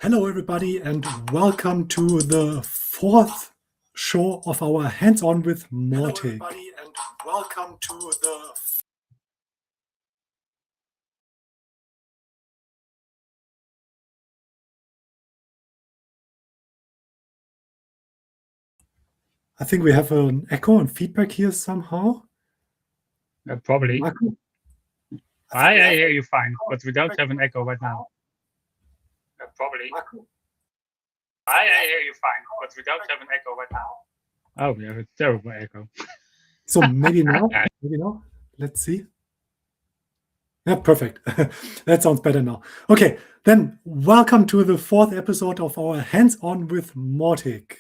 Hello, everybody, and welcome to the fourth show of our Hands-On with Mautic. Hello, everybody, and welcome to the... I think we have an echo and feedback here somehow. Probably. Marco? I hear you fine, but we don't have an echo right now. Probably. Marco? I hear you fine, but we don't have an echo right now. Oh, we have a terrible echo. So maybe now? Maybe now? Let's see. Yeah, perfect. That sounds better now. Okay, then welcome to the fourth episode of our Hands-On with Mautic.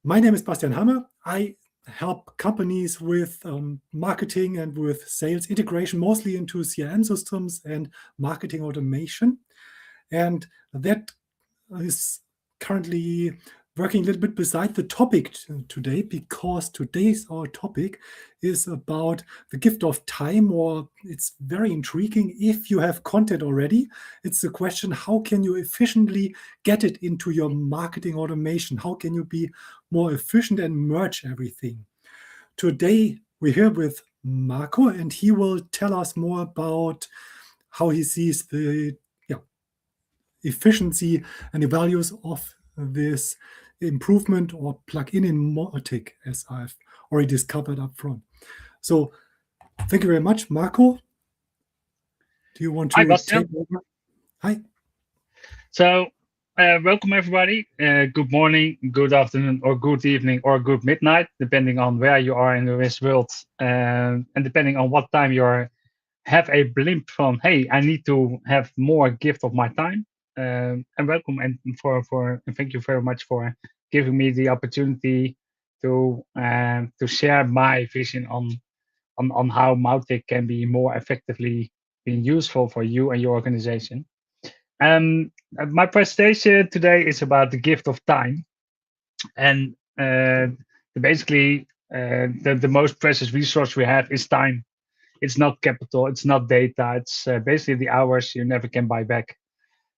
My name is Bastian Hammer. I help companies with marketing and with sales integration, mostly into CRM systems and marketing automation. And that is currently working a little bit beside the topic today, because today's our topic is about the gift of time, or it's very intriguing. If you have content already, it's the question, how can you efficiently get it into your marketing automation? How can you be more efficient and merge everything? Today, we're here with Marco, and he will tell us more about how he sees the efficiency and the values of this improvement or plugin in Mautic, as I've already discovered up front. So thank you very much, Marco. Do you want to take over? Hi. So welcome everybody. Good morning, good afternoon, or good evening, or good midnight, depending on where you are in this world, and depending on what time you have a blimp from, hey, I need to have more gift of my time. And welcome, and thank you very much for giving me the opportunity to share my vision on how Mautic can be more effectively being useful for you and your organization. My presentation today is about the gift of time, and basically the most precious resource we have is time. It's not capital, it's not data, it's basically the hours you never can buy back.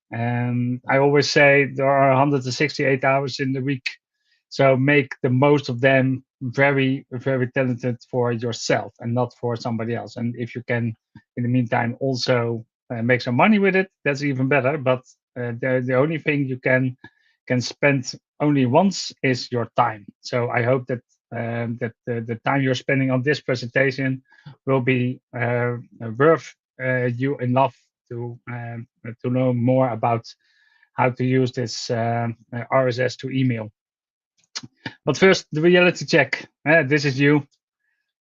I always say there are 168 hours in the week, so make the most of them very, very talented for yourself and not for somebody else. And if you can, in the meantime, also make some money with it, that's even better. But the only thing you can spend only once is your time. So I hope that that the time you're spending on this presentation will be worth you enough to know more about how to use this RSS to email. But first, the reality check. This is you.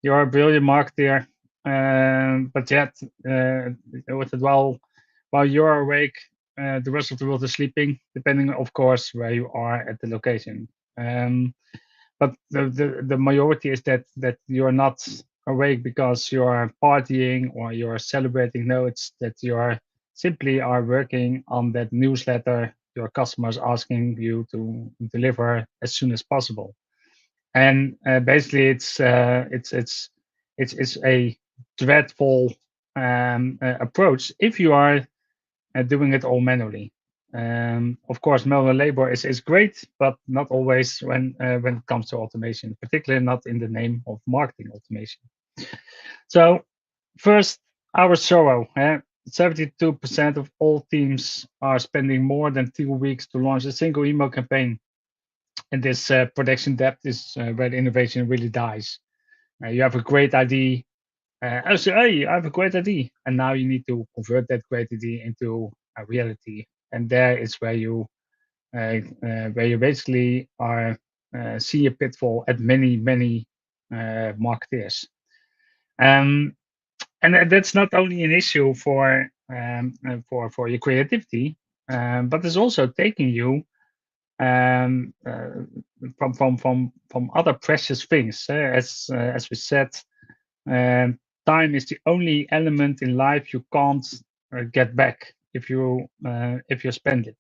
You're a brilliant marketer, but yet, while you're awake, the rest of the world is sleeping, depending, of course, where you are at the location. But the majority is that you're not awake because you're partying or you're celebrating. No, it's that you're simply are working on that newsletter your customers asking you to deliver as soon as possible. And basically, it's a dreadful approach if you are doing it all manually. Of course, manual labor is great, but not always when it comes to automation, particularly not in the name of marketing automation. So first, our sorrow. 72% of all teams are spending more than 2 weeks to launch a single email campaign. And this production depth is where the innovation really dies. You have a great idea. Hey, I have a great idea. And now you need to convert that great idea into a reality. And there is where you basically are see a pitfall at many marketeers. And that's not only an issue for your creativity, but it's also taking you from other precious things. As we said, time is the only element in life you can't get back if you spend it.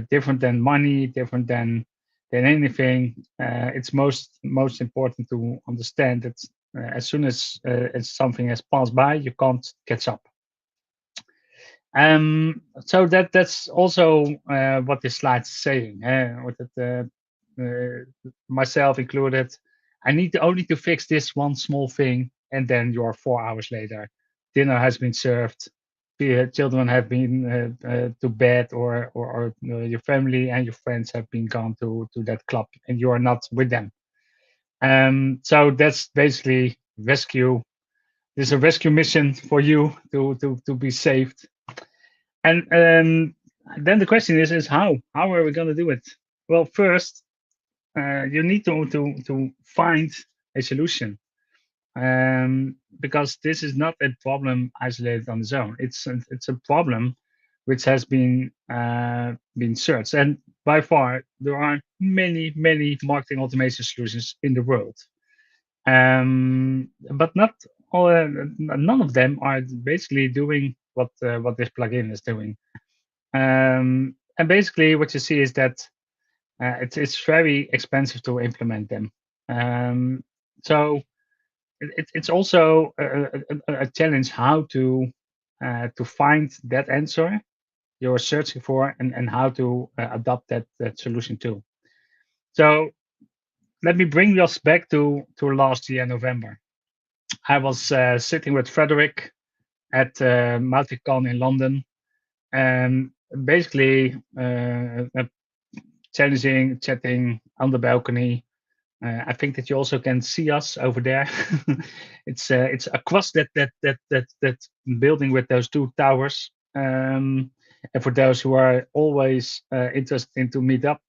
Different than money, different than anything. It's most important to understand that as soon as something has passed by, you can't catch up. So that's also what this slide is saying. With it, myself included, I need only to fix this one small thing, and then you're 4 hours later. Dinner has been served, the children have been to bed, or your family and your friends have been gone to that club, and you are not with them. So that's basically rescue. There's a rescue mission for you to be saved. And then the question is how are we going to do it? Well, first you need to find a solution, because this is not a problem isolated on its own. It's a problem which has been searched, and by far there are many marketing automation solutions in the world, but not all, none of them are basically doing what this plugin is doing. And basically, what you see is that it's very expensive to implement them. So it's also a challenge how to find that answer you're searching for, and how to adopt that solution too. So let me bring us back to last year, November. I was sitting with Frederick at Mautic in London, and basically challenging, chatting on the balcony. I think that you also can see us over there. It's across that building with those two towers. And for those who are always interested in to meet up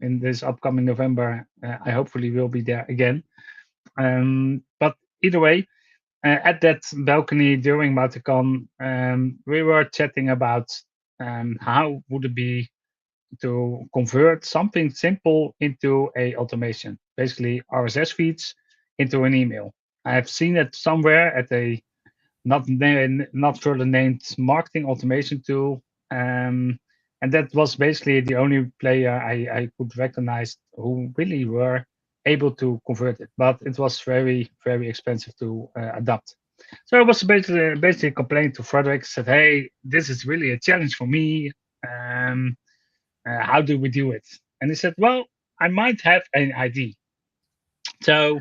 in this upcoming November, I hopefully will be there again. But either way, at that balcony during Mauticon, we were chatting about how would it be to convert something simple into a automation, basically RSS feeds into an email. I have seen it somewhere at a not further named marketing automation tool, and that was basically the only player I could recognize who really were able to convert it, but it was very expensive to adopt. So I was basically complaining to Frederick, said, "Hey, this is really a challenge for me. How do we do it?" And he said, "Well, I might have an idea." So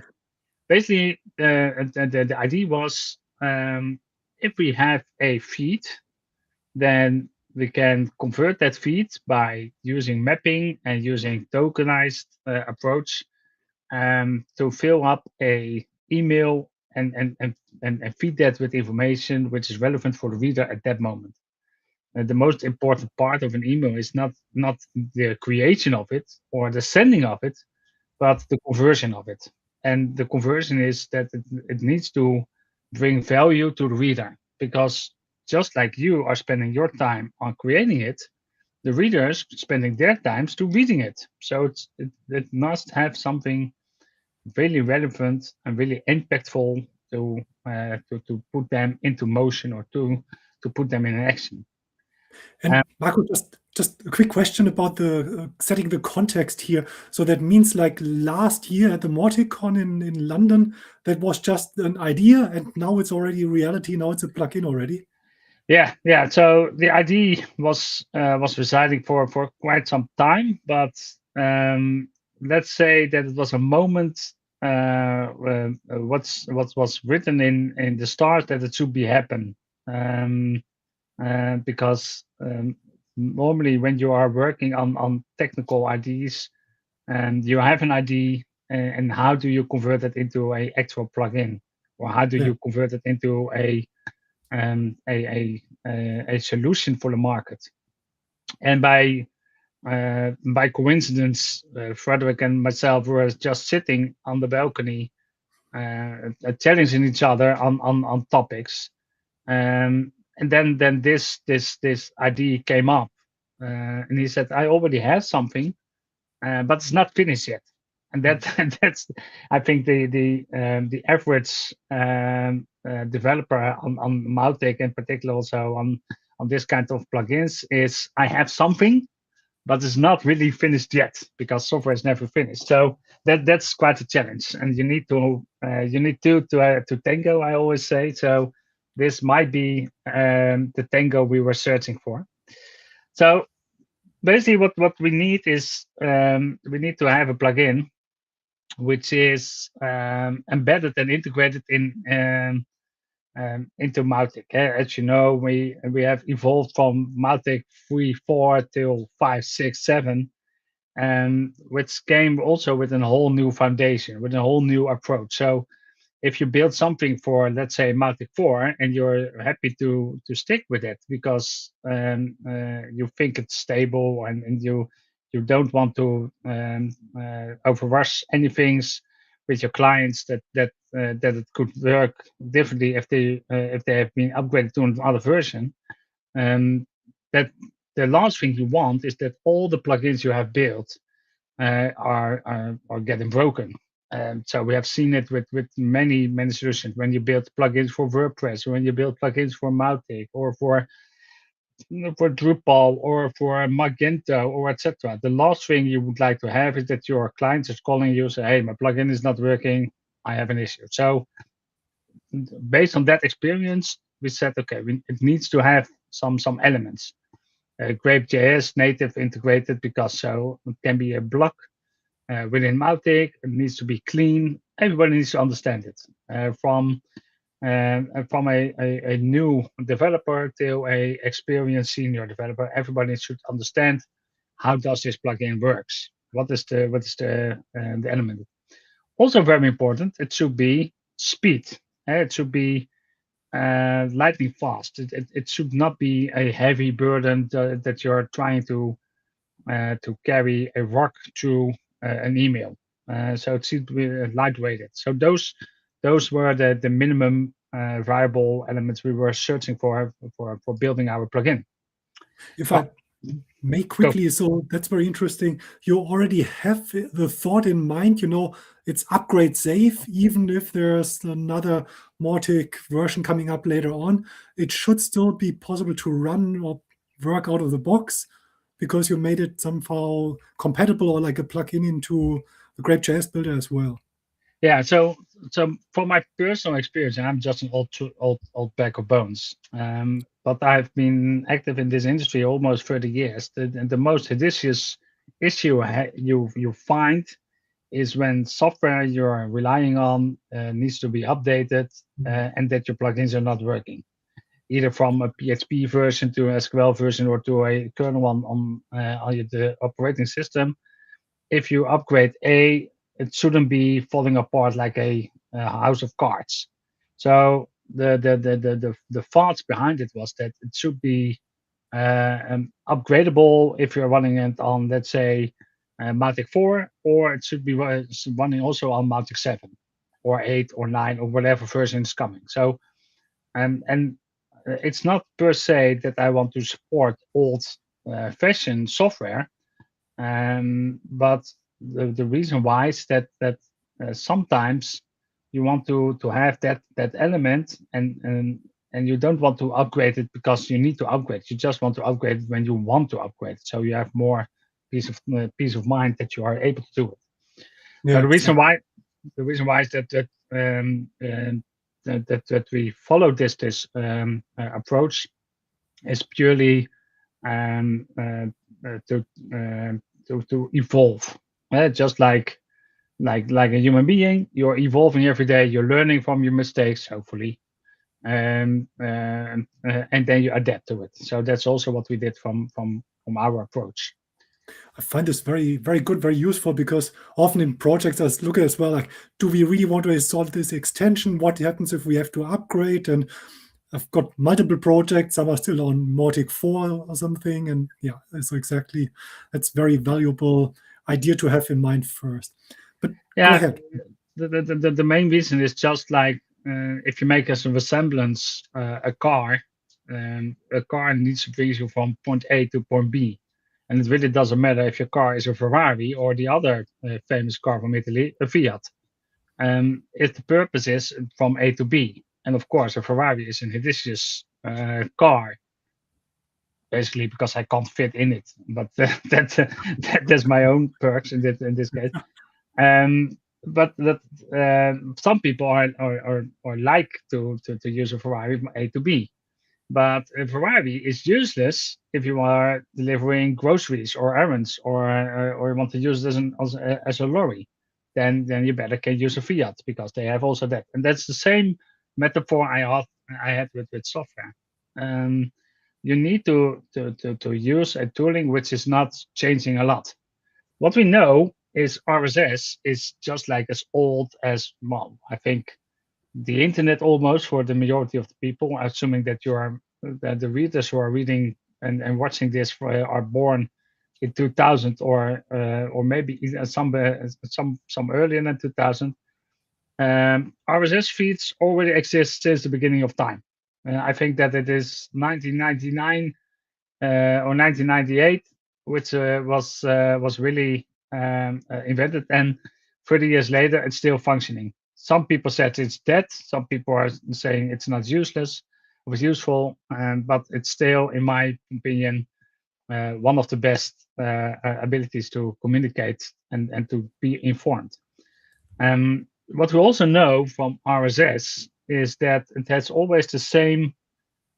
basically, the idea was, if we have a feed, then we can convert that feed by using mapping and using tokenized approach, to fill up a email and feed that with information which is relevant for the reader at that moment. The most important part of an email is not the creation of it or the sending of it, but the conversion of it. And the conversion is that it needs to bring value to the reader, because just like you are spending your time on creating it, the readers spending their times to reading it. So it must have something really relevant and really impactful to put them into motion, or to put them in action. And Marco, just a quick question about the setting the context here. So that means like last year at the MautiCon in London, that was just an idea, and now it's already reality. Now it's a plugin already. Yeah. So the idea was residing for quite some time, but let's say that it was a moment. What was written in the stars that it should be happen, because normally when you are working on technical ideas, and you have an idea, and how do you convert it into a actual plugin, or how do you convert it into a solution for the market? And by coincidence, Frederick and myself were just sitting on the balcony, challenging each other on topics, and then this idea came up, and he said, "I already have something, but it's not finished yet." And that's, I think, the average developer on Mautic, in particular, also on this kind of plugins, is I have something, but it's not really finished yet, because software is never finished. So that's quite a challenge, and you need to tango, I always say. So this might be the tango we were searching for. So basically, what we need is we need to have a plugin which is embedded and integrated into Mautic. As you know, we have evolved from Mautic 3.4 till 5, 6, 7, which came also with a whole new foundation, with a whole new approach. So if you build something for, let's say, Mautic 4, and you're happy to stick with it because you think it's stable and you don't want to overrush any things with your clients that it could work differently if they have been upgraded to another version. That the last thing you want is that all the plugins you have built are getting broken. So we have seen it with many solutions. When you build plugins for WordPress, when you build plugins for Mautic, or for Drupal, or for Magento, or etc. The last thing you would like to have is that your client is calling you, say, "Hey, my plugin is not working. I have an issue." So based on that experience, we said, okay, it needs to have some elements. GrapesJS native integrated, because so it can be a block within Mautic. It needs to be clean. Everybody needs to understand it. From a new developer to a experienced senior developer, everybody should understand how does this plugin works. What is the element? Also very important, it should be speed. It should be lightning fast. It should not be a heavy burden that you're trying to carry a rock through an email. So it should be lightweighted. So those were the minimum viable elements we were searching for building our plugin. If I may quickly, so that's very interesting. You already have the thought in mind, it's upgrade safe, even if there's another Mautic version coming up later on. It should still be possible to run or work out of the box, because you made it somehow compatible or like a plugin into the GrapesJS builder as well. Yeah, so from my personal experience, and I'm just an old bag of bones, but I've been active in this industry almost 30 years. The most hideous issue you find is when software you're relying on needs to be updated, and that your plugins are not working, either from a PHP version to an SQL version or to a kernel on the operating system. If you upgrade it shouldn't be falling apart like a house of cards. So the thoughts behind it was that it should be upgradable if you're running it on, let's say, Mautic 4, or it should be running also on Mautic 7 or 8 or 9 or whatever version is coming. So and it's not per se that I want to support old fashioned software, but the reason why is that sometimes you want to have that element, and you don't want to upgrade it because you need to upgrade. You just want to upgrade it when you want to upgrade, so you have more peace of mind that you are able to do it. Yeah, so the reason why is that that we follow this approach is purely to evolve. Just like a human being, you're evolving every day. You're learning from your mistakes, hopefully, and then you adapt to it. So that's also what we did from our approach. I find this very, very good, very useful, because often in projects I look at as well, like, do we really want to install this extension? What happens if we have to upgrade? And I've got multiple projects. Some are still on Mautic 4 or something. And yeah, so exactly, that's very valuable idea to have in mind first. But yeah, go ahead. The main reason is just like if you make as a resemblance a car needs to bring you from point A to point B. And it really doesn't matter if your car is a Ferrari or the other famous car from Italy, a Fiat. If the purpose is from A to B. And of course, a Ferrari is an hideous car, basically because I can't fit in it. But that's my own perks in this case. but that some people are like to use a Ferrari from A to B. But a Ferrari is useless if you are delivering groceries or errands, or you want to use it as a lorry. Then you better can use a Fiat because they have also that. And that's the same metaphor I had with software. Um, you need to use a tooling which is not changing a lot. What we know is RSS is just like as old as, well, I think the internet almost, for the majority of the people, assuming that you are that the readers who are reading and watching this are born in 2000, or maybe even some earlier than 2000. RSS feeds already exist since the beginning of time. I think that it is 1999 or 1998, which was really invented, and 30 years later, it's still functioning. Some people said it's dead. Some people are saying it's not useless. It was useful, but it's still, in my opinion, one of the best abilities to communicate and to be informed. What we also know from RSS is that it has always the same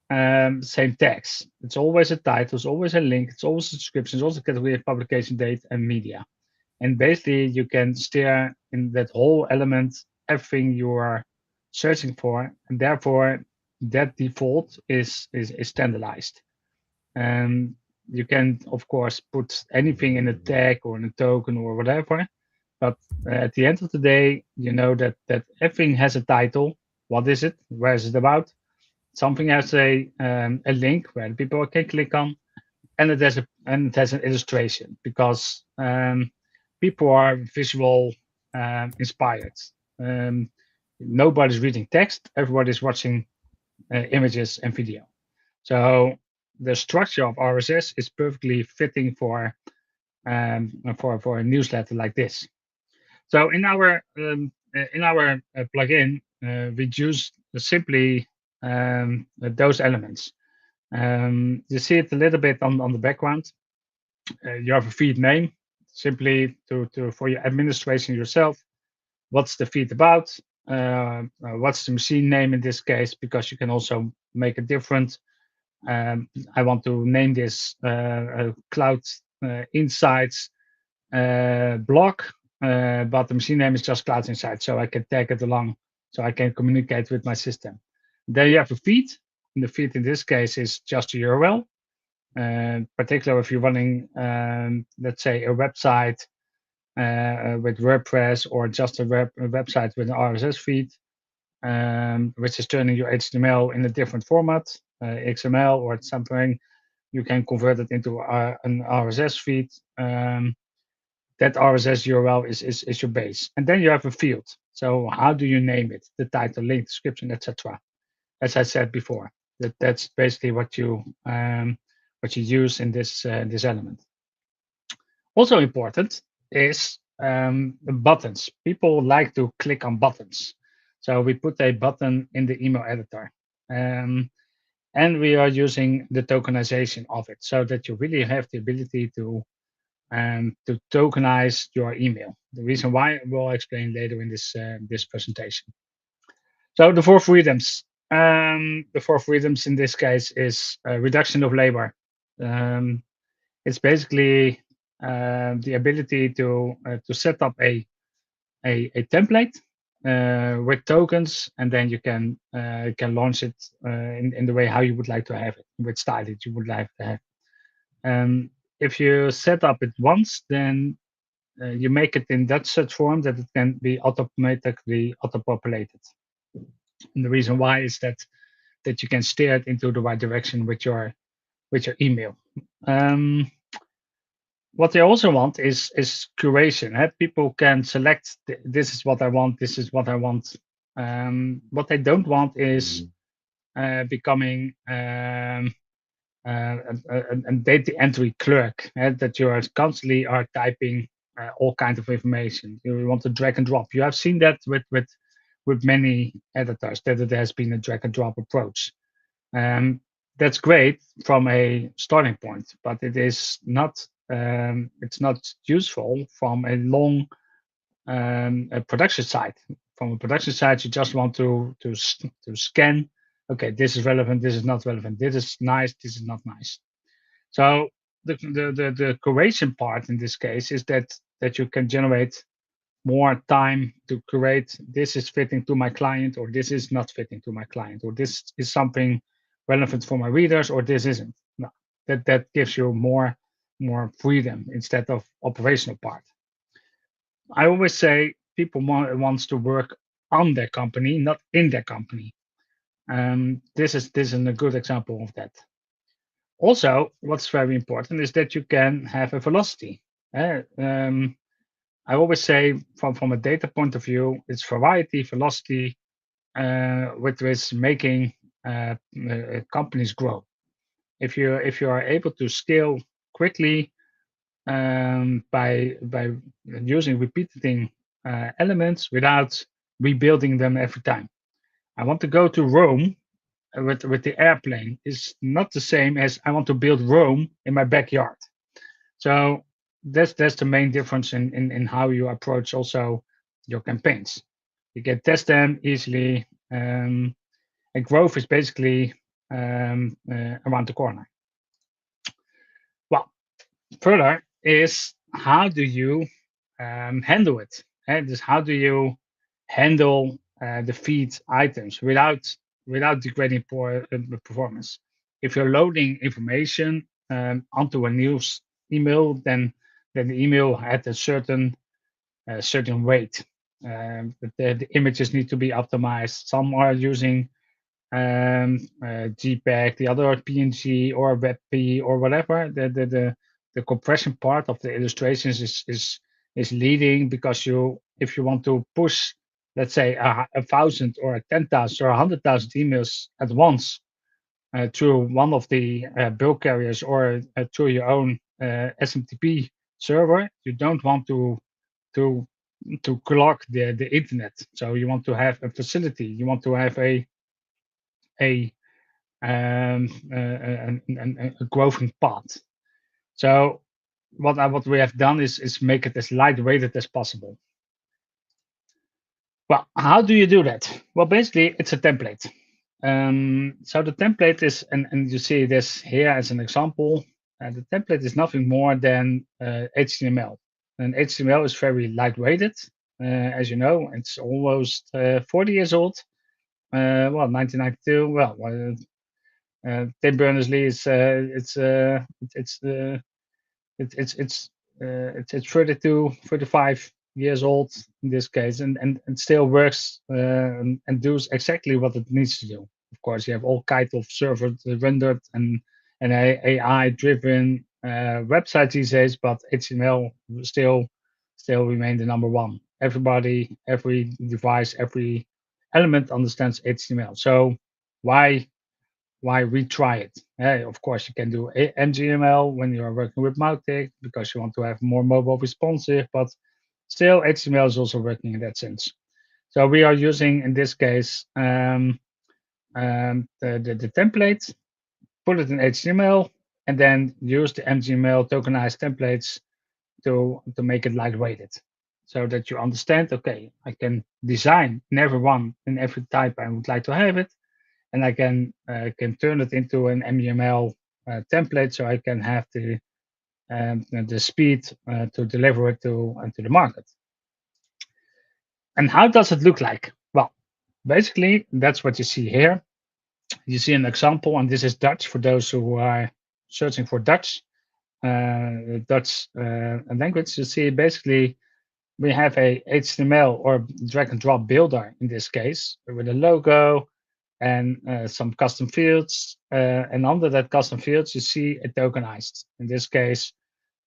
tags. It's always a title, it's always a link, it's always a description, it's also a category of publication date and media. And basically, you can steer in that whole element everything you are searching for, and therefore that default is standardized. And you can, of course, put anything in a tag or in a token or whatever, but at the end of the day, you know that everything has a title. What is it? Where is it about? Something has a link where people can click on, and it has an illustration because people are visual inspired. Um, Nobody's reading text; everybody's watching images and video. So the structure of RSS is perfectly fitting for a newsletter like this. So in our plugin, we use simply those elements. You see it a little bit on the background. You have a feed name, simply to for your administration yourself. What's the feed about? What's the machine name in this case? Because you can also make a different. I want to name this Cloud Insights blog, but the machine name is just Cloud Insights, so I can tag it along, so I can communicate with my system. Then you have a feed. And the feed in this case is just a URL. Particularly if you're running, let's say, a website with WordPress, or just a website with an RSS feed, which is turning your HTML in a different format, XML or something. You can convert it into an RSS feed. That RSS URL is your base, and then you have a field. So how do you name it? The title, link, description, etc. As I said before, that's basically what you use in this element. Also important is buttons. People like to click on buttons, so we put a button in the email editor, and we are using the tokenization of it, so that you really have the ability to tokenize your email. The reason why we'll explain later in this presentation. So the four freedoms. The four freedoms in this case is reduction of labor. It's basically the ability to set up a template with tokens, and then you can launch it in the way how you would like to have it, which style that you would like to have. If you set up it once, then you make it in that such form that it can be automatically auto-populated. And the reason why is that you can steer it into the right direction with your email. What they also want is curation. People can select, this is what I want, this is what I want. What they don't want is becoming a data entry clerk, that you are constantly typing all kinds of information. You want to drag and drop. You have seen that with many editors, that it has been a drag and drop approach. That's great from a starting point, but it is not. It's not useful from a long a production side. From a production side, you just want to scan. Okay, this is relevant. This is not relevant. This is nice. This is not nice. So the curation part in this case is that you can generate more time to curate. This is fitting to my client, or this is not fitting to my client, or this is something relevant for my readers, or this isn't. No, that gives you more freedom instead of operational part. I always say people wants to work on their company, not in their company. This is a good example of that. Also, what's very important is that you can have a velocity. I always say from a data point of view, it's variety, velocity, which is making companies grow. If you are able to scale quickly by using repeating elements without rebuilding them every time. I want to go to Rome with the airplane is not the same as I want to build Rome in my backyard. So that's the main difference in how you approach also your campaigns. You can test them easily, and growth is basically around the corner. Well, further is how do you handle it? Just how do you handle the feed items without degrading performance? If you're loading information onto a news email, then the email at a certain rate. The images need to be optimized. Some are using JPEG, the other PNG or WebP or whatever. The compression part of the illustrations is leading because if you want to push, let's say 1,000 or 10,000 or 100,000 emails at once through one of the bulk carriers or through your own SMTP server, you don't want to clog the internet. So you want to have a facility. You want to have a growing path. So what we have done is make it as lightweighted as possible. Well, how do you do that? Well, basically, it's a template. So the template is, and you see this here as an example, the template is nothing more than HTML. And HTML is very lightweighted. As you know, it's almost 40 years old. 1992. Well, Tim Berners-Lee is it's 32, 35 years old in this case, and still works and does exactly what it needs to do. Of course, you have all kinds of server rendered and AI-driven websites these days, but HTML still remain the number one. Everybody, every device, every element understands HTML. So why retry it? Of course, you can do MJML when you are working with Mautic because you want to have more mobile responsive, but still HTML is also working in that sense. So we are using, in this case, the template, put it in HTML, and then use the MJML tokenized templates to make it lightweighted, so that you understand, okay, I can design in every one, in every type I would like to have it, and I can turn it into an MJML template, so I can have the speed to deliver it to the market. And how does it look like? Well, basically, that's what you see here. You see an example, and this is Dutch for those who are searching for Dutch language. You see, basically, we have a HTML or drag and drop builder in this case with a logo and some custom fields. And under that custom fields, you see a tokenized, in this case,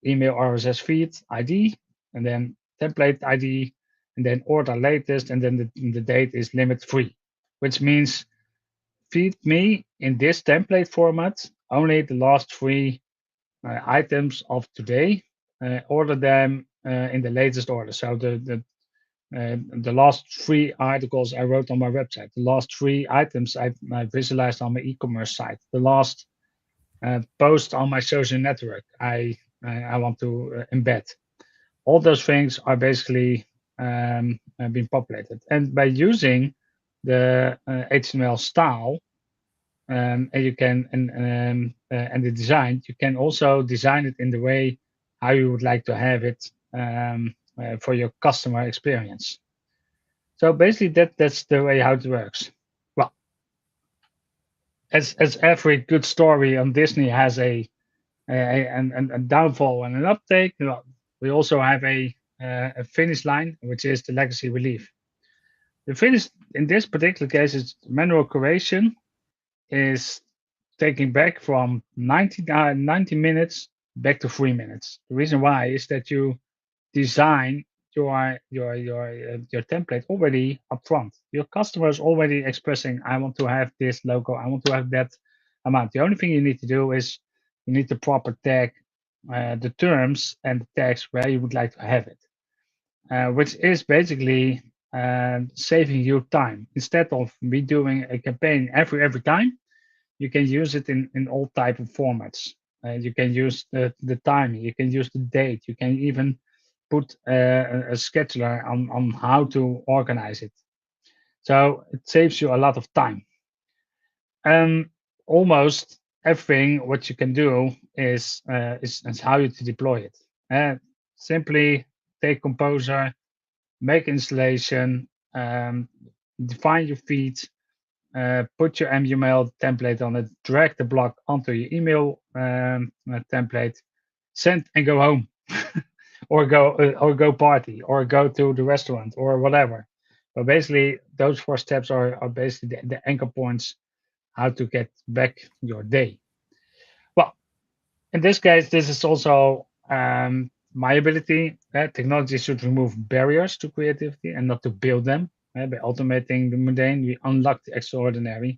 email RSS feed ID, and then template ID, and then order latest, and then the date is limit free, which means feed me in this template format only the last 3 items of today. Order them in the latest order. So the last 3 articles I wrote on my website, the last 3 items I visualized on my e-commerce site, the last post on my social network I want to embed. All those things are basically been populated. And by using the HTML style, and you can and the design, you can also design it in the way how you would like to have it for your customer experience. So basically, that's the way how it works. Well, as every good story on Disney has a downfall and an uptake, we also have a finish line, which is the legacy relief. The finish in this particular case is manual creation is taking back from 90 minutes back to 3 minutes. The reason why is that you design your template already upfront. Your customer is already expressing, I want to have this logo, I want to have that amount. The only thing you need to do is you need to proper tag the terms and the tags where you would like to have it, which is basically saving you time. Instead of me doing a campaign every time, you can use it in all type of formats. You can use the time, you can use the date, you can even put a scheduler on how to organize it. So it saves you a lot of time. Almost everything what you can do is how you to deploy it. Simply take Composer, make installation, define your feed, put your MJML template on it, drag the block onto your email template, send and go home, or go party, or go to the restaurant, or whatever. But basically, those 4 steps are basically the anchor points how to get back your day. Well, in this case, this is also my ability. Technology should remove barriers to creativity and not to build them. By automating the mundane, we unlock the extraordinary.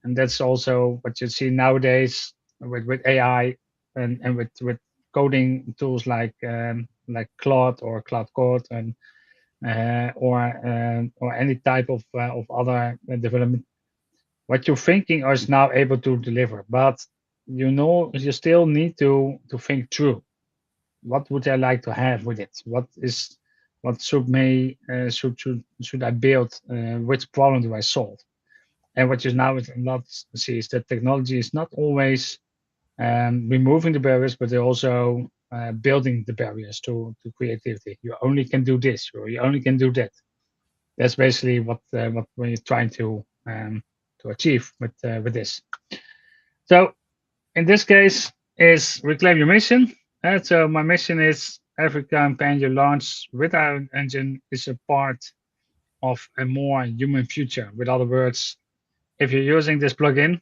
And that's also what you see nowadays with AI and with coding tools like Claude or Cloud Code and or any type of other development. What you're thinking is now able to deliver, but you still need to think through. What would I like to have with it? What should I build? Which problem do I solve? And what you now not see is that technology is not always removing the barriers, but they're also building the barriers to creativity. You only can do this, or you only can do that. That's basically what we're trying to achieve with this. So in this case is reclaim your mission. So my mission is every campaign you launch with our engine is a part of a more human future. With other words, if you're using this plugin,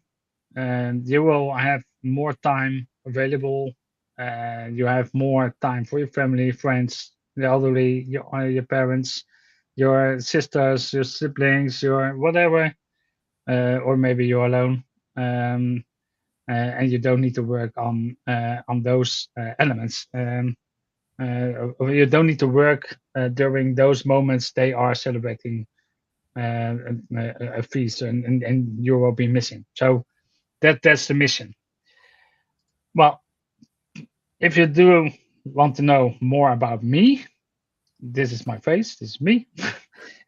you will have more time available. You have more time for your family, friends, the elderly, your parents, your sisters, your siblings, your whatever, or maybe you're alone, and you don't need to work on those elements. Or you don't need to work during those moments they are celebrating a feast, and you will be missing. So that's the mission. Well, if you do want to know more about me, this is my face. This is me.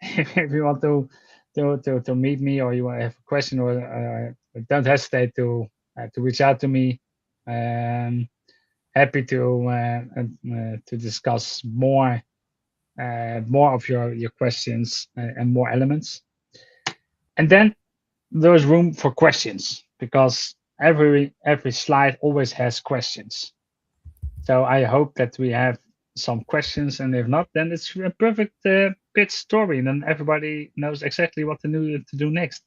If you want to meet me, or you want to have a question, or don't hesitate to reach out to me. Happy to discuss more of your questions and more elements. And then there's room for questions, because every slide always has questions. So I hope that we have some questions, and if not, then it's a perfect pitch story, and then everybody knows exactly what to do next.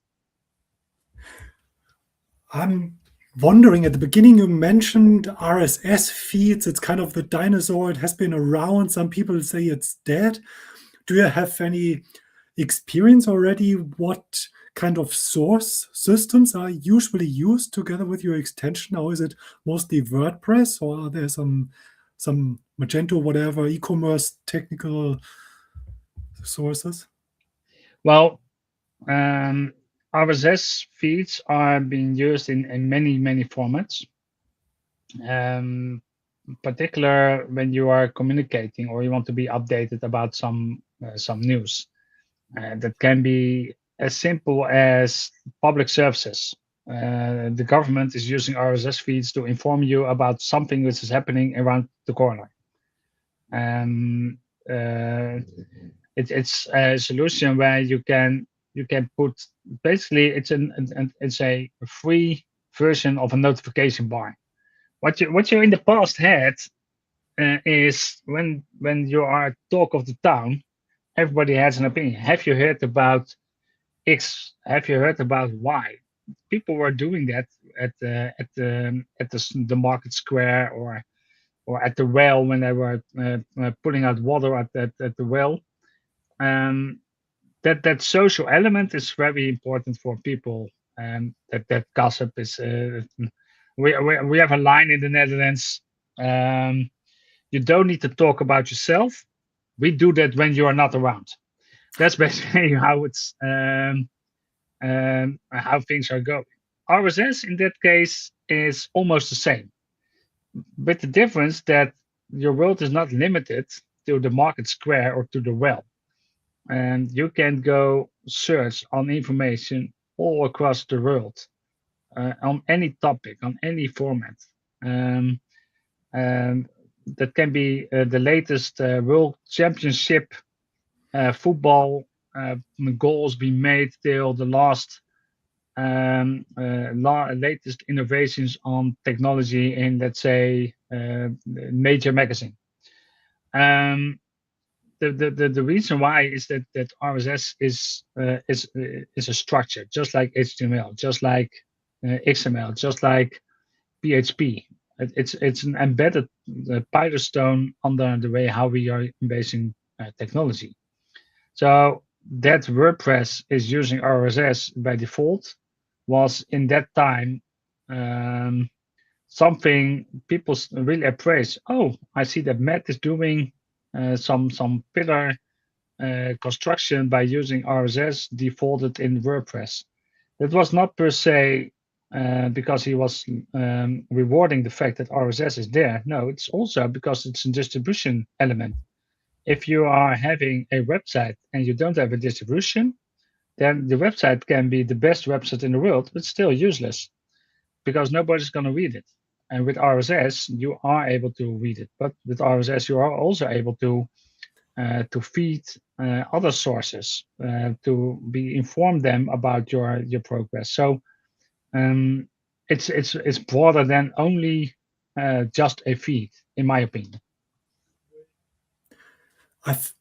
I'm wondering, at the beginning you mentioned RSS feeds. It's kind of the dinosaur. It has been around. Some people say it's dead. Do you have any experience already? What kind of source systems are usually used together with your extension? Or is it mostly WordPress, or are there some Magento, whatever, e-commerce technical sources? Well, RSS feeds are being used in many formats. Particular when you are communicating or you want to be updated about some some news. That can be as simple as public services. The government is using RSS feeds to inform you about something which is happening around the corner. It's a solution where you can put, basically it's a free version of a notification bar. What you in the past had is when you are talk of the town, everybody has an opinion. Have you heard about X? Have you heard about Y? People were doing that at the market square or at the well when they were putting out water at the well. That social element is very important for people. That gossip is. We have a line in the Netherlands. You don't need to talk about yourself. We do that when you are not around. That's basically how it's how things are going. RSS in that case is almost the same, but the difference that your world is not limited to the market square or to the well, and you can go search on information all across the world on any topic, on any format. That can be the latest World Championship football goals being made till the last latest innovations on technology in, let's say, major magazine. The reason why is that RSS is a structure, just like HTML, just like XML, just like PHP. It's an embedded Python under the way how we are embracing technology. So that WordPress is using RSS by default was in that time something people really appraise. Oh, I see that Matt is doing some pillar construction by using RSS defaulted in WordPress. That was not per se because he was rewarding the fact that RSS is there. No, it's also because it's a distribution element. If you are having a website and you don't have a distribution, then the website can be the best website in the world, but still useless because nobody's going to read it. And with RSS, you are able to read it. But with RSS, you are also able to feed other sources to be inform them about your progress. So it's broader than only just a feed, in my opinion. I've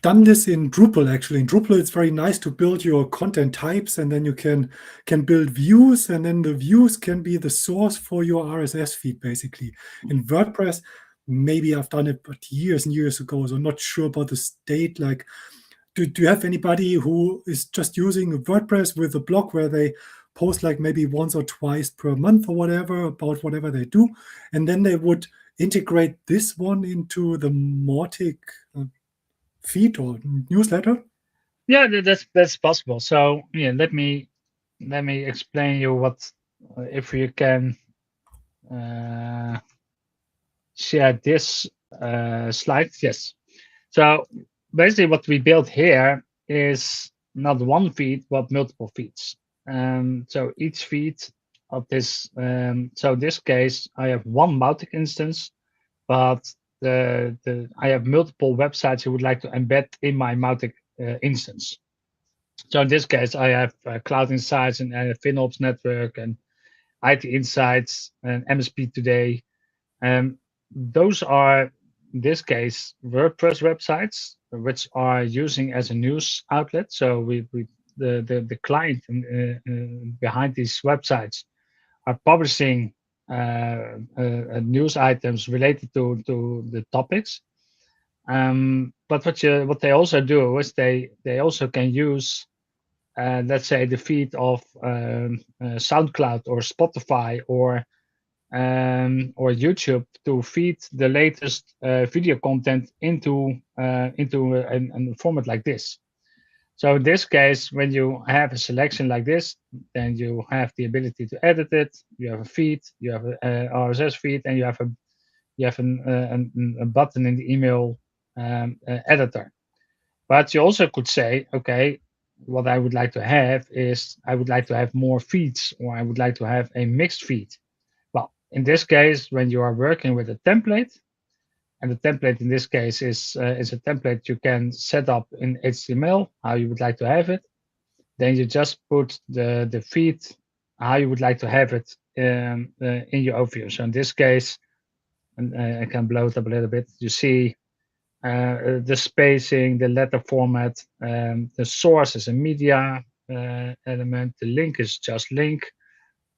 done this in Drupal actually. In Drupal, it's very nice to build your content types, and then you can build views, and then the views can be the source for your RSS feed, basically. In WordPress, maybe I've done it but years and years ago, so I'm not sure about the state. Like, do you have anybody who is just using WordPress with a blog where they post like maybe once or twice per month or whatever about whatever they do, and then they would integrate this one into the Mautic feed or newsletter? Yeah, that's possible. So yeah, let me explain you what if you can share this slide. Yes. So basically, what we built here is not one feed, but multiple feeds. So each feed of this, so this case, I have one Mautic instance, but I have multiple websites you would like to embed in my Mautic instance. So in this case, I have Cloud Insights and FinOps Network and IT Insights and MSP Today. Those are, in this case, WordPress websites, which are using as a news outlet. So the client behind these websites are publishing news items related to the topics. But what they also do is they also can use, let's say, the feed of SoundCloud or Spotify or YouTube to feed the latest video content into a format like this. So in this case, when you have a selection like this, then you have the ability to edit it. You have a feed, you have a RSS feed, and you have a button in the email editor. But you also could say, okay, what I would like to have is I would like to have more feeds, or I would like to have a mixed feed. Well, in this case, when you are working with a template, and the template in this case is a template you can set up in HTML, how you would like to have it. Then you just put the feed, how you would like to have it in your overview. So in this case, and I can blow it up a little bit, you see the spacing, the letter format, the source is a media element, the link is just link.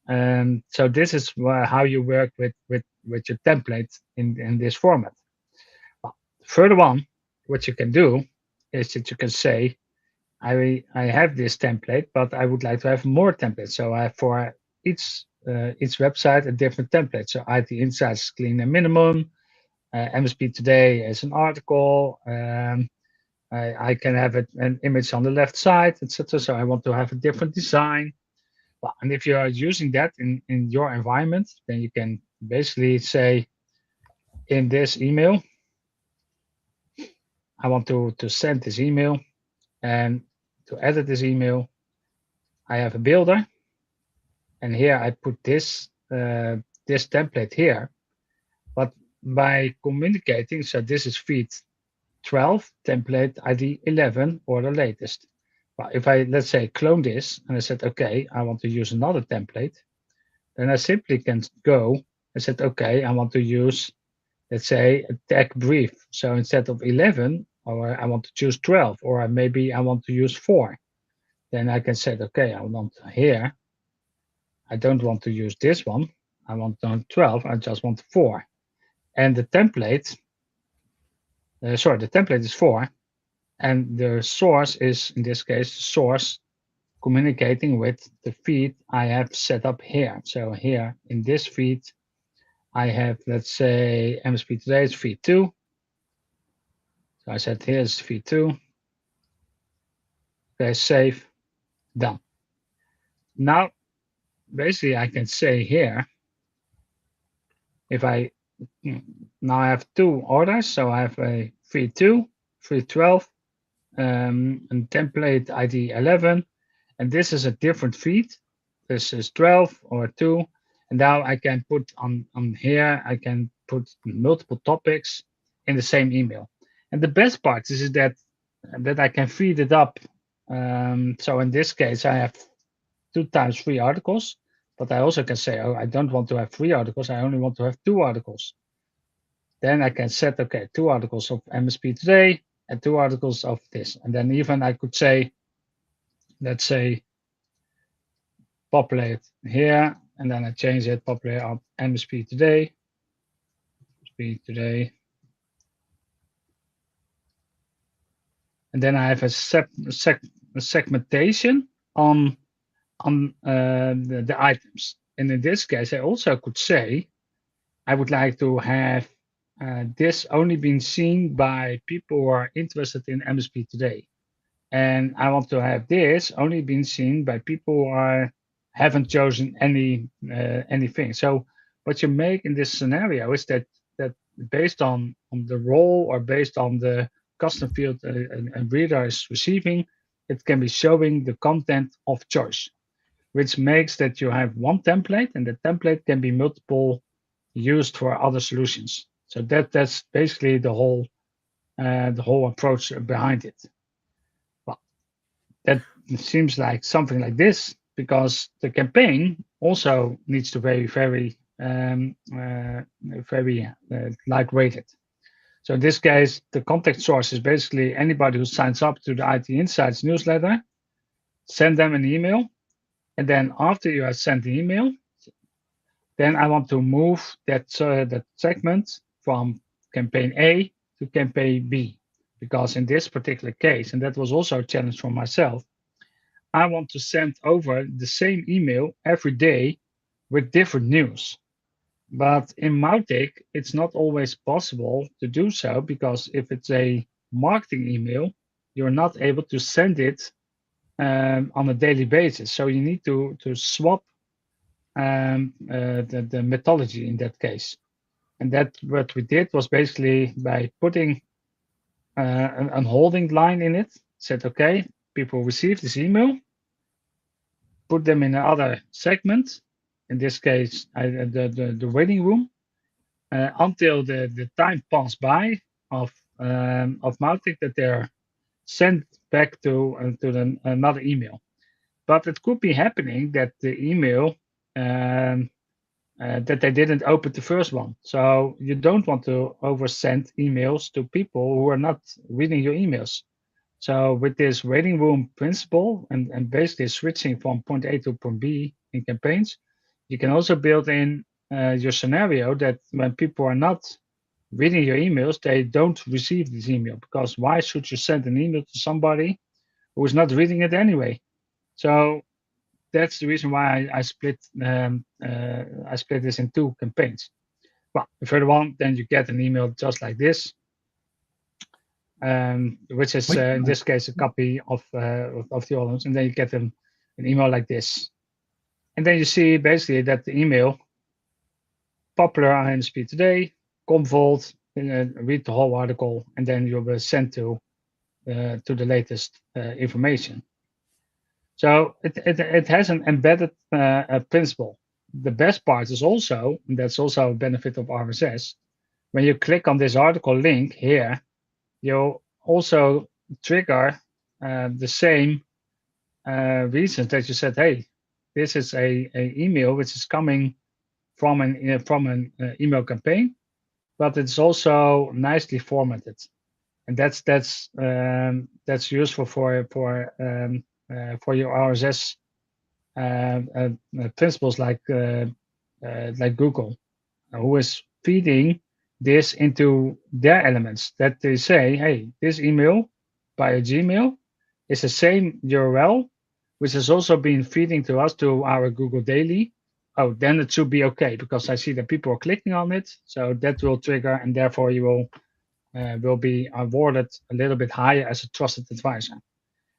So this is how you work with your template in this format. Well, further on, what you can do is that you can say, I have this template, but I would like to have more templates. So I have for each website a different template. So IT Insights clean and minimum. MSP Today is an article. I can have an image on the left side, etc. So I want to have a different design. Well, and if you are using that in your environment, then you can basically say in this email, I want to send this email, and to edit this email, I have a builder, and here I put this this template here. But by communicating, so this is feed 12, template ID 11, or the latest. Well, if I, let's say, clone this, and I said, okay, I want to use another template, then I simply can go and said, okay, I want to use, let's say, a tag brief. So instead of 11, or I want to choose 12, or maybe I want to use 4. Then I can say, okay, I want here, I don't want to use this one. I want 12, I just want 4. And the template, the template is 4. And the source is, in this case, the source communicating with the feed I have set up here. So here in this feed, I have, let's say, MSP Today is feed 2. So I said, here's feed 2. Okay, save, done. Now, basically, I can say here, if I now I have 2 orders, so I have a feed 2, feed 12, and template ID 11, and this is a different feed. This is 12 or 2, and now I can put on here, I can put multiple topics in the same email. And the best part is that I can feed it up. So in this case, I have 2 times 3 articles, but I also can say, oh, I don't want to have 3 articles, I only want to have 2 articles. Then I can set, okay, 2 articles of MSP Today and 2 articles of this. And then even I could say, let's say, populate here, and then I change it, populate on MSP Today, MSP Today. And then I have a segmentation on the items. And in this case, I also could say, I would like to have this only being seen by people who are interested in MSP Today. And I want to have this only being seen by people who haven't chosen anything. So what you make in this scenario is that based on the role or based on the custom field a reader is receiving, it can be showing the content of choice, which makes that you have one template, and the template can be multiple used for other solutions. So that's basically the whole approach behind it. Well, that seems like something like this, because the campaign also needs to be very lightweighted. So in this case, the contact source is basically anybody who signs up to the IT Insights newsletter. Send them an email, and then after you have sent the email, then I want to move that segment from campaign A to campaign B, because in this particular case, and that was also a challenge for myself, I want to send over the same email every day with different news. But in Mautic, it's not always possible to do so, because if it's a marketing email, you're not able to send it on a daily basis. So you need to swap the methodology in that case. And that what we did was basically by putting a holding line in it. Said, okay, people receive this email, put them in another segment. In this case, the waiting room, until the time passed by of Mautic that they're sent back to another email. But it could be happening that the email that they didn't open the first one. So you don't want to oversend emails to people who are not reading your emails. So with this waiting room principle and basically switching from point A to point B in campaigns, you can also build in your scenario that when people are not reading your emails, they don't receive this email, because why should you send an email to somebody who is not reading it anyway? So that's the reason why I split this in two campaigns. Well, the further on, then you get an email just like this, which is in this case a copy of the audience, and then you get an email like this, and then you see basically that the email popular INSP today, Commvault, read the whole article, and then you'll be sent to the latest information. So it has an embedded principle. The best part is also, and that's also a benefit of RSS, when you click on this article link here, you'll also trigger the same reasons that you said, hey, this is a email which is coming from an email campaign, but it's also nicely formatted, and that's useful for your RSS principles like Google, who is feeding this into their elements, that they say, hey, this email by a Gmail is the same URL, which has also been feeding to us to our Google Daily. Oh, then it should be okay, because I see that people are clicking on it, so that will trigger, and therefore you will be awarded a little bit higher as a trusted advisor.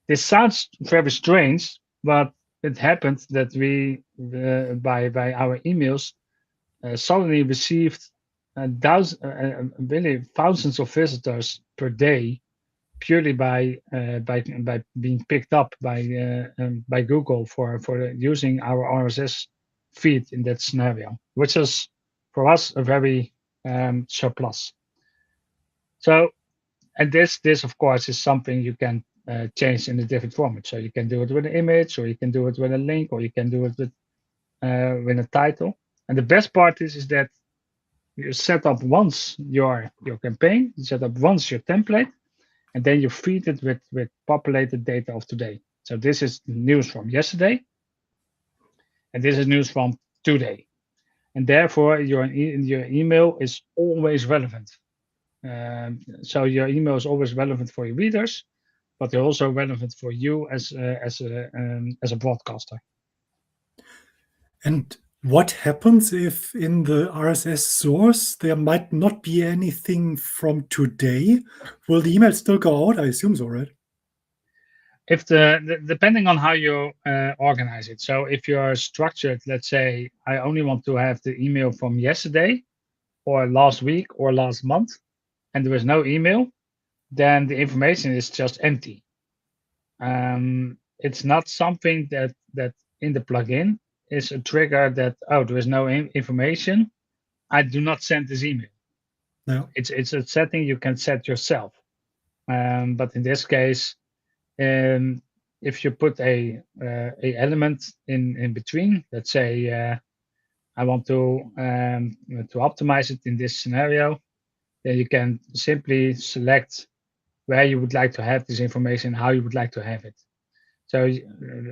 This sounds very strange, but it happened that we, by our emails, suddenly received really thousands of visitors per day, purely by being picked up by Google for using our RSS feed in that scenario, which is for us a very surplus. So, and this of course is something you can change in a different format. So you can do it with an image, or you can do it with a link, or you can do it with a title. And the best part is that you set up once your campaign, you set up once your template, and then you feed it with populated data of today. So this is news from yesterday, and this is news from today, and therefore your email is always relevant. So your email is always relevant for your readers, but they're also relevant for you as a broadcaster. And what happens if in the RSS source there might not be anything from today? Will the email still go out? I assume so, right? If depending on how you organize it. So if you're structured, let's say I only want to have the email from yesterday, or last week, or last month, and there is no email, then the information is just empty. It's not something that in the plugin is a trigger that, oh, there is no information, I do not send this email. No. It's a setting you can set yourself. But in this case, if you put a element in between, let's say I want to optimize it in this scenario, then you can simply select where you would like to have this information, how you would like to have it. So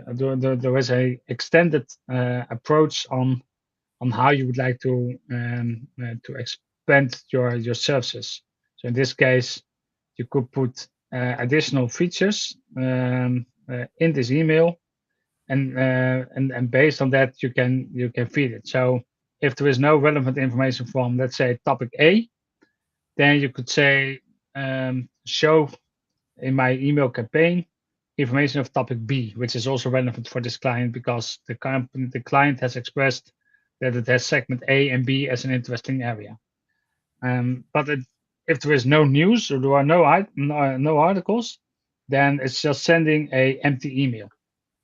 there is a extended approach on how you would like to expand your services. So in this case, you could put additional features in this email, and based on that you can feed it. So if there is no relevant information from, let's say, topic A, then you could say show in my email campaign information of topic B, which is also relevant for this client, because the client has expressed that it has segment A and B as an interesting area. But if there is no news or there are no articles, then it's just sending a empty email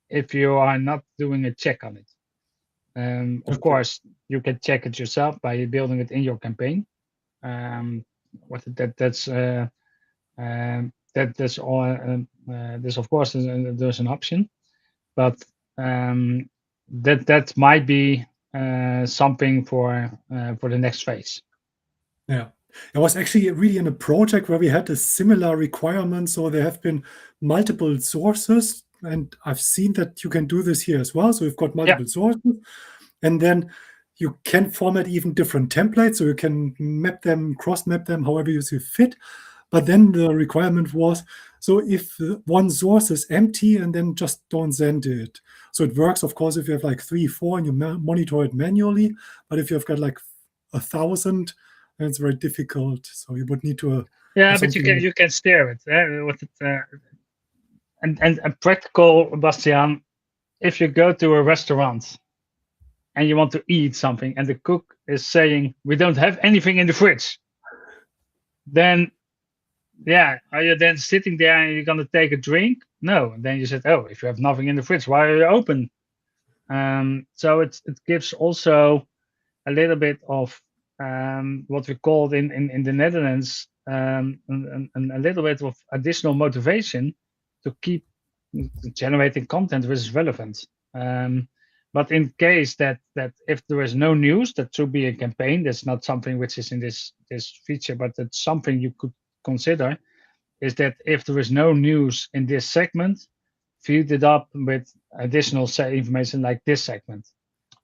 if you are not doing a check on it. Of Okay. course, you can check it yourself by building it in your campaign. That's all. There's of course there's an option, but that might be something for the next phase. Yeah. I was actually really in a project where we had a similar requirement. So there have been multiple sources, and I've seen that you can do this here as well. So we've got multiple sources, and then you can format even different templates. So you can map them, cross-map them, however you see fit. But then the requirement was, so if one source is empty, and then just don't send it. So it works, of course, if you have like 3, 4, and you monitor it manually. But if you've got like 1,000, then it's very difficult. So you would need to. Yeah, but you can steer it with it. And practical, Bastiaan. If you go to a restaurant and you want to eat something, and the cook is saying we don't have anything in the fridge, then yeah, are you then sitting there and you're gonna take a drink? No. And then you said, oh, if you have nothing in the fridge, why are you open? So it gives also a little bit of what we call in the Netherlands a little bit of additional motivation to keep generating content which is relevant. But in case that if there is no news, that should be a campaign. That's not something which is in this feature, but it's something you could consider. Is that if there is no news in this segment, feed it up with additional information like this segment,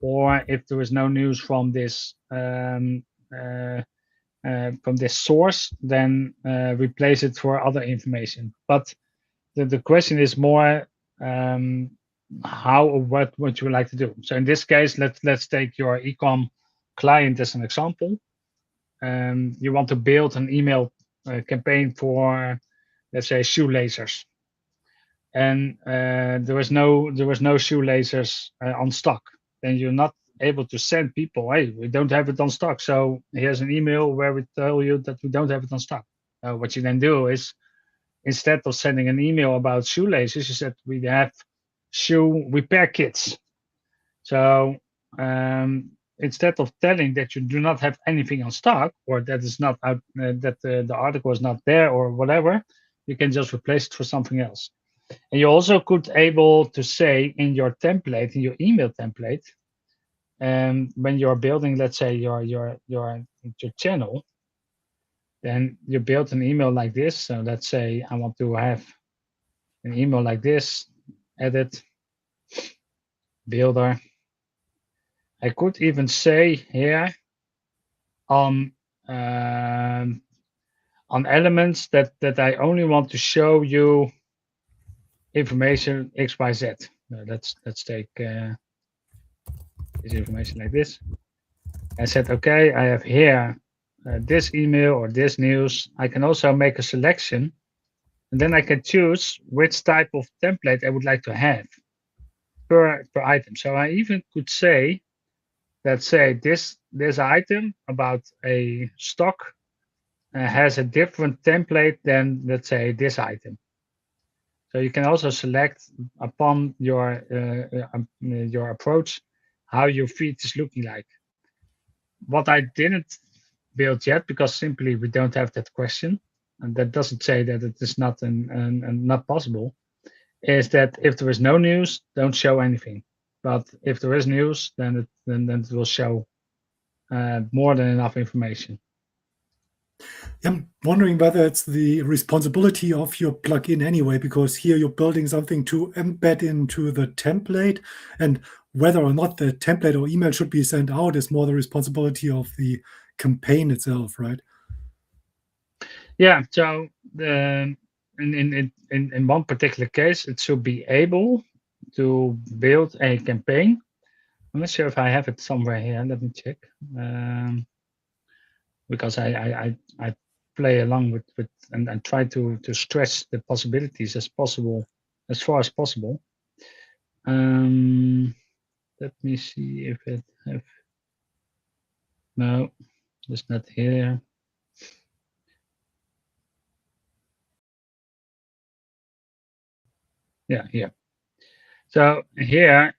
or if there is no news from this source, then replace it for other information. But the question is more how or what you would like to do. So in this case, let's take your ecom client as an example. You want to build an email campaign for, let's say, shoelaces, and there was no shoelaces on stock. Then you're not able to send people, hey, we don't have it on stock. So here's an email where we tell you that we don't have it on stock. What you then do is, instead of sending an email about shoelaces, you said we have shoe repair kits. So instead of telling that you do not have anything on stock, or that is not out, that the article is not there or whatever, you can just replace it for something else. And you also could able to say in your template, in your email template, when you're building, let's say your channel, then you build an email like this. So let's say I want to have an email like this, edit, builder. I could even say here on elements that I only want to show you information XYZ. Let's take this information like this. I said, okay, I have here this email or this news. I can also make a selection, and then I can choose which type of template I would like to have per item. So I even could say, let's say this item about a stock has a different template than, let's say, this item. So you can also select upon your approach how your feed is looking like. What I didn't build yet, because simply we don't have that question, and that doesn't say that it is not not possible, is that if there is no news, don't show anything. But if there is news, then it will show more than enough information. I'm wondering whether it's the responsibility of your plugin anyway, because here you're building something to embed into the template, and whether or not the template or email should be sent out is more the responsibility of the campaign itself, right? Yeah. So in one particular case, it should be able to build a campaign. I'm not sure if I have it somewhere here. Let me check. Because I play along with and try to stretch the possibilities as possible, as far as possible. Let me see if it have. No, it's not here. Yeah, here. So here,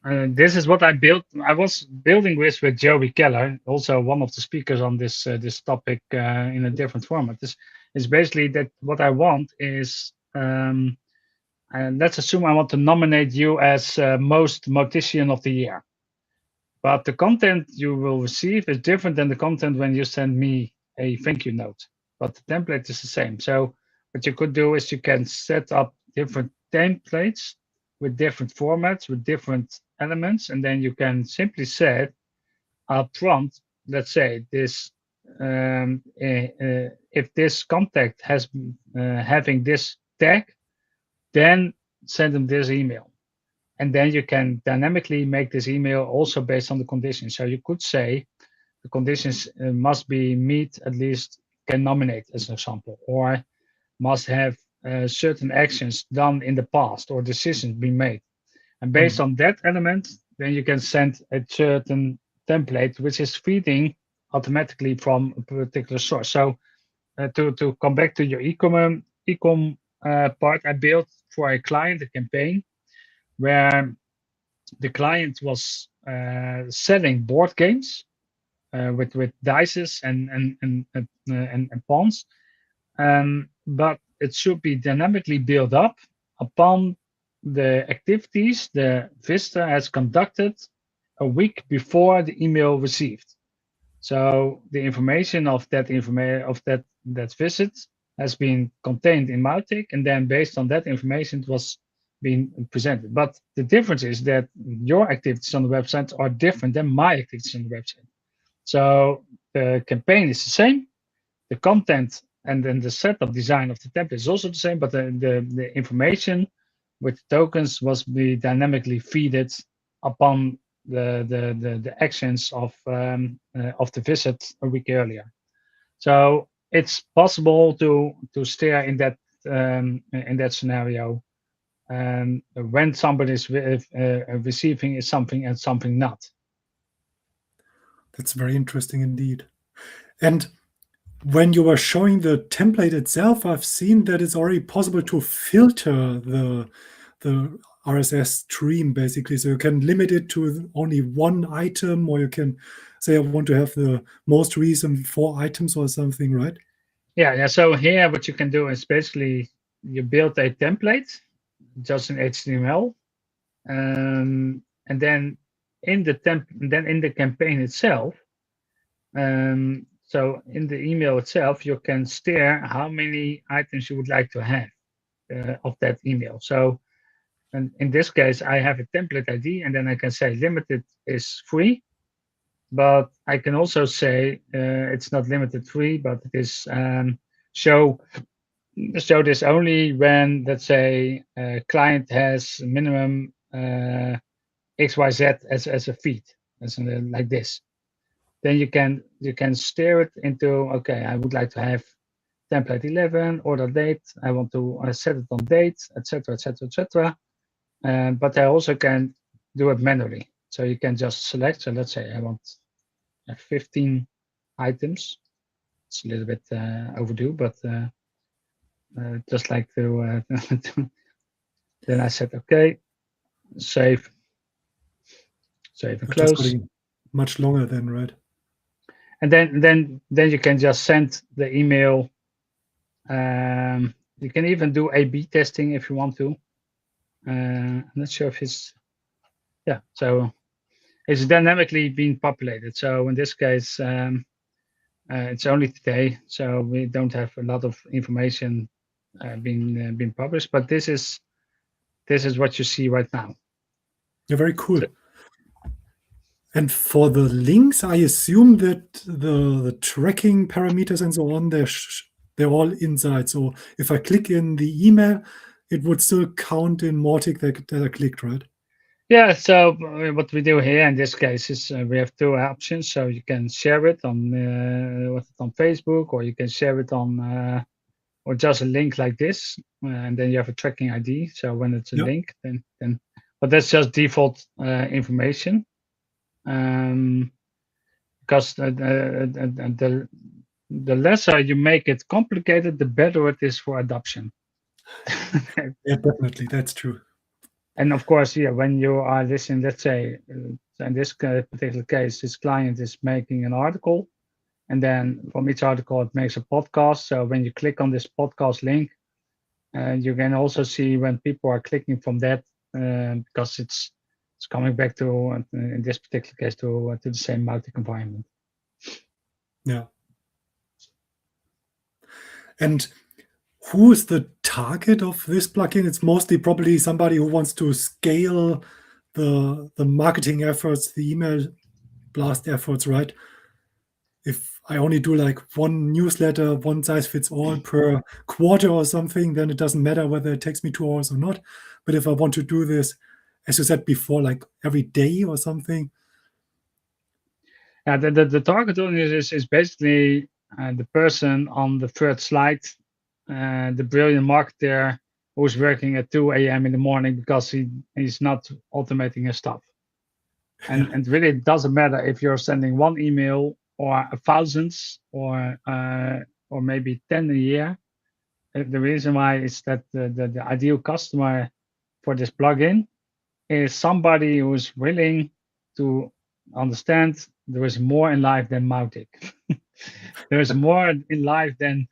this is what I built. I was building with Joey Keller, also one of the speakers on this topic in a different format. This is basically that what I want is, and let's assume I want to nominate you as most Mautician of the year. But the content you will receive is different than the content when you send me a thank you note. But the template is the same. So what you could do is you can set up different templates with different formats, with different elements, and then you can simply set up front, let's say this, if this contact has having this tag, then send them this email. And then you can dynamically make this email also based on the conditions. So you could say the conditions must be meet, at least can nominate as an example, or must have certain actions done in the past or decisions been made. And based on that element, then you can send a certain template, which is feeding automatically from a particular source. So to come back to your ecom part, I built for a client a campaign where the client was selling board games with dices and pawns, but it should be dynamically built up upon the activities the visitor has conducted a week before the email received. So the information of that visit has been contained in Mautic, and then based on that information, it was being presented. But the difference is that your activities on the website are different than my activities on the website. So the campaign is the same, the content and then the setup design of the template is also the same, but the information with tokens was be dynamically feeded upon the actions of the visit a week earlier. So it's possible to steer in that scenario when somebody is receiving something and something not. That's very interesting indeed. And when you were showing the template itself, I've seen that it's already possible to filter the RSS stream, basically. So you can limit it to only one item, or you can say, I want to have the most recent 4 items or something, right? Yeah. So here, what you can do is basically you build a template just in HTML, and then in the campaign itself. So in the email itself, you can steer how many items you would like to have of that email. So and in this case, I have a template ID, and then I can say limited is free, but I can also say it's not limited free, but it is show this only when, let's say, a client has minimum XYZ as a feed, like this. Then you can steer it into, okay, I would like to have template 11, order date, I want to set it on date, etc., etc., etc. But I also can do it manually. So you can just select. So let's say I want 15 items. It's a little bit overdue, but just like to then I said, okay, save and close. Much longer then, right? And then you can just send the email. You can even do A/B testing if you want to. I'm not sure if it's, yeah. So it's dynamically being populated. So in this case, it's only today, so we don't have a lot of information being published. But this is what you see right now. Yeah, very cool. And for the links, I assume that the tracking parameters and so on, they're all inside. So if I click in the email, it would still count in Mautic that I clicked, right? Yeah. So what we do here in this case is we have 2 options. So you can share it on Facebook, or you can share it on or just a link like this, and then you have a tracking ID. So when it's a link, then but that's just default information. Because the lesser you make it complicated, the better it is for adoption. Yeah, definitely. That's true. And of course, yeah, when you are listening, let's say in this particular case, this client is making an article, and then from each article it makes a podcast. So when you click on this podcast link, you can also see when people are clicking from that, because it's coming back to, in this particular case, to the same Mautic environment. Yeah. And who is the target of this plugin? It's mostly probably somebody who wants to scale the marketing efforts, the email blast efforts, right? If I only do like one newsletter, one size fits all per quarter or something, then it doesn't matter whether it takes me 2 hours or not. But if I want to do this, as you said before, like every day or something. Yeah, the target audience is basically the person on the third slide, the brilliant marketer who's working at 2 a.m. in the morning because he's not automating his stuff. And really, it doesn't matter if you're sending one email or thousands or maybe 10 a year. The reason why is that the ideal customer for this plugin is somebody who's willing to understand there is more in life than Mautic. There is more in life than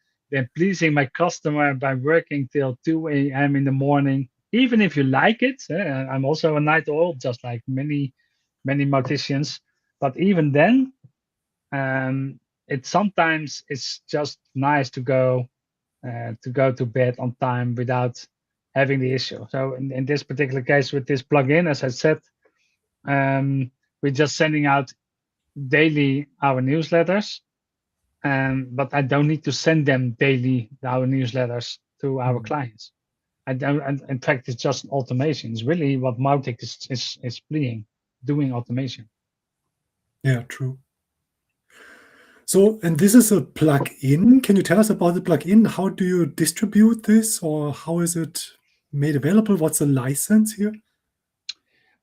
pleasing my customer by working till 2 a.m. in the morning. Even if you like it, I'm also a night owl, just like many Mauticians. But even then, sometimes it's just nice to go to bed on time without having the issue. So in this particular case with this plugin, as I said, we're just sending out daily our newsletters, but I don't need to send them daily our newsletters to our clients. I don't, and in fact, it's just automation. It's really what Mautic is doing automation. Yeah, true. So, and this is a plugin. Can you tell us about the plugin? How do you distribute this, or how is it made available? What's the license here?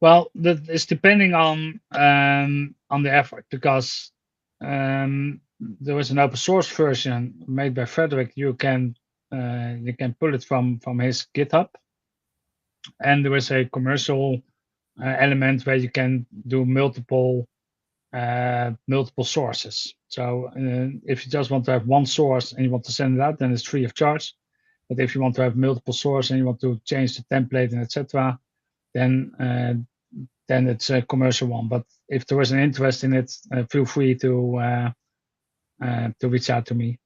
Well, that is depending on the effort, because there is an open source version made by Frederick. You can pull it from his GitHub, and there is a commercial element where you can do multiple sources. So if you just want to have one source and you want to send it out, then it's free of charge. But if you want to have multiple sources and you want to change the template and etc., then it's a commercial one. But if there is an interest in it, feel free to reach out to me.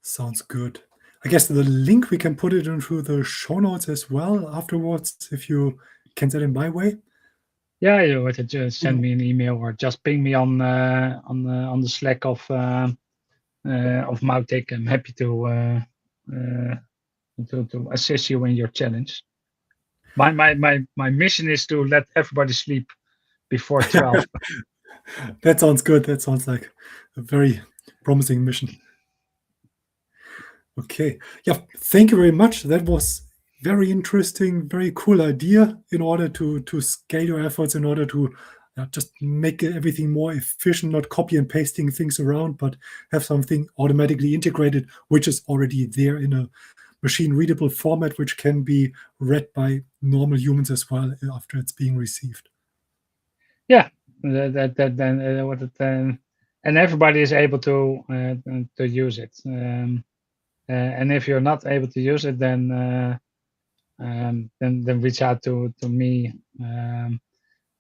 Sounds good. I guess the link, we can put it into the show notes as well afterwards, if you can send it my way. Yeah, you would just send me an email or just ping me on the Slack of Mautic. I'm happy to assist you in your challenge. My mission is to let everybody sleep before 12. That sounds good. That sounds like a very promising mission. Okay. Yeah, thank you very much. That was very interesting, very cool idea in order to scale your efforts, in order to just make everything more efficient, not copy and pasting things around, but have something automatically integrated, which is already there in a machine readable format, which can be read by normal humans as well after it's being received. Yeah, and everybody is able to use it. And if you're not able to use it, then reach out to me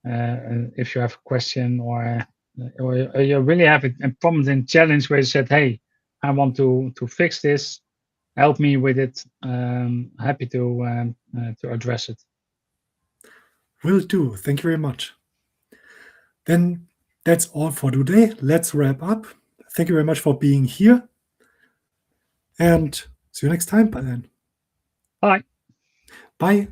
if you have a question or you really have a problem and challenge where you said, "Hey, I want to fix this. Help me with it." Happy to address it. Will do. Thank you very much. Then that's all for today. Let's wrap up. Thank you very much for being here. And see you next time. Bye then. Bye. Bye.